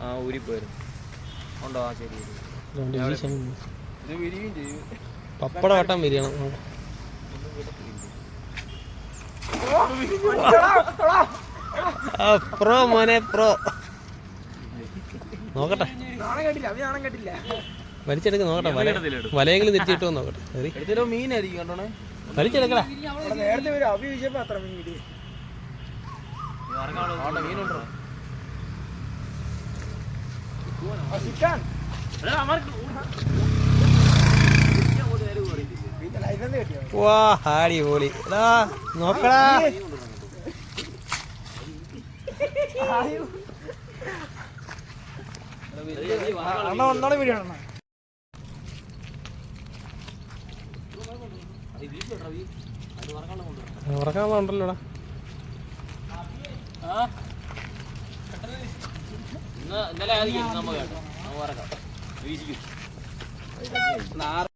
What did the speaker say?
ആ ഊരിപ്പോയിരുന്നു ഉണ്ടോ? ആ ശരി. പപ്പട വട്ടം വിരിയണം. പ്രോ മോനെ പ്രോ. നോക്കട്ടെ വലിച്ചെടുക്ക, നോക്കട്ടെ വലയെങ്കിലും തിരിച്ചിട്ടോ നോക്കട്ടെ. മീനായിരിക്കും കണ്ടോണേ. വലിച്ചെടുക്കടാ. നേരത്തെ ഒരു അഭിഷേകം അത്ര മീൻ മീനുണ്ടോ? വാ ഹാടി പോളി. നോക്കടാ ഒന്നാളെ വീഡിയോ ഉറക്കാനുള്ളതുണ്ടല്ലോടാ. ഇന്നലെ ആയിരിക്കും നമുക്ക് കേട്ടോ.